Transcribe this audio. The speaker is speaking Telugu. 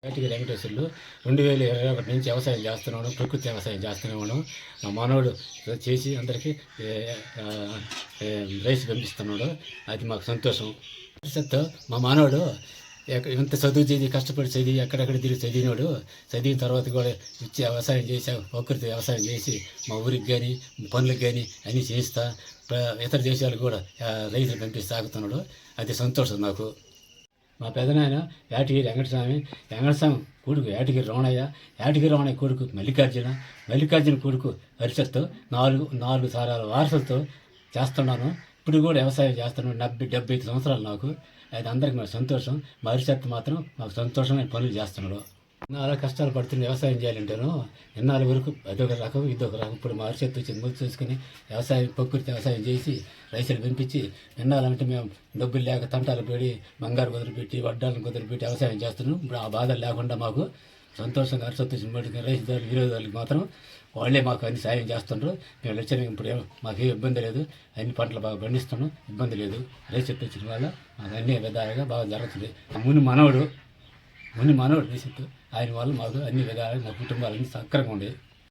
వేటగిరి వెంకటేశ్వర్లు 2021 నుంచి వ్యవసాయం చేస్తున్నాడు. ప్రకృతి వ్యవసాయం చేస్తున్నాడు. మా మనవడు చేసి అందరికీ రైస్ పంపిస్తున్నాడు. అది మాకు సంతోషం. భవిష్యత్తు మా మనవడు ఇంత చదువు చదివి కష్టపడి చదివి ఎక్కడెక్కడ తిరిగి చదివినాడు. చదివిన తర్వాత కూడా ఇచ్చి వ్యవసాయం చేసి ప్రకృతి వ్యవసాయం చేసి మా ఊరికి కానీ పనులకు కానీ అన్నీ చేయిస్తా ఇతర దేశాలు కూడా రైతులు పంపిస్తూ సాగుతున్నాడు. అది సంతోషం నాకు. మా పెదనాయన యాటగిరి వెంకటస్వామి కొడుకు యాటగిరి రమణయ్య కొడుకు మల్లికార్జున కొడుకు హరిషత్తు నాలుగు సారాల వారసులతో చేస్తున్నాను. ఇప్పుడు కూడా వ్యవసాయం చేస్తున్నాను. 75 సంవత్సరాలు నాకు. అది అందరికీ మాకు సంతోషం. మా హరిషత్తు మాత్రం మాకు సంతోషమైన పనులు చేస్తున్నాడు. చాలా కష్టాలు పడుతుంది వ్యవసాయం చేయాలంటేను. ఇన్నాళ్ళ వరకు అదొక రకం ఇదొక రకం. ఇప్పుడు మా హరిషత్తు వచ్చి ముందు చూసుకుని ప్రకృతి వ్యవసాయం చేసి రైతులు పంపించి విన్నాలంటే మేము డబ్బులు లేక తంటాలు పెడి బంగారు కుదిరిపెట్టి వడ్డాలను కుదిరిపెట్టి వ్యవసాయం చేస్తున్నాం. ఇప్పుడు ఆ బాధలు లేకుండా మాకు సంతోషంగా హరిషత్తు వచ్చిన బట్టి రైతుదారులు విరోధాలకు మాత్రం వాళ్ళే మాకు అన్ని సాయం చేస్తుండ్రు. మేము వచ్చిన ఇప్పుడు మాకేం ఇబ్బంది లేదు. అన్ని పంటలు బాగా పండిస్తున్నాం. ఇబ్బంది లేదు. రైతు వచ్చిన వల్ల మాకు అన్ని విధాలుగా బాగా జరుగుతుంది. ముని మనవడు రైతు ఆయన వల్ల మాకు అన్ని విధాలుగా మా కుటుంబాలన్నీ సక్రంగా ఉండేవి.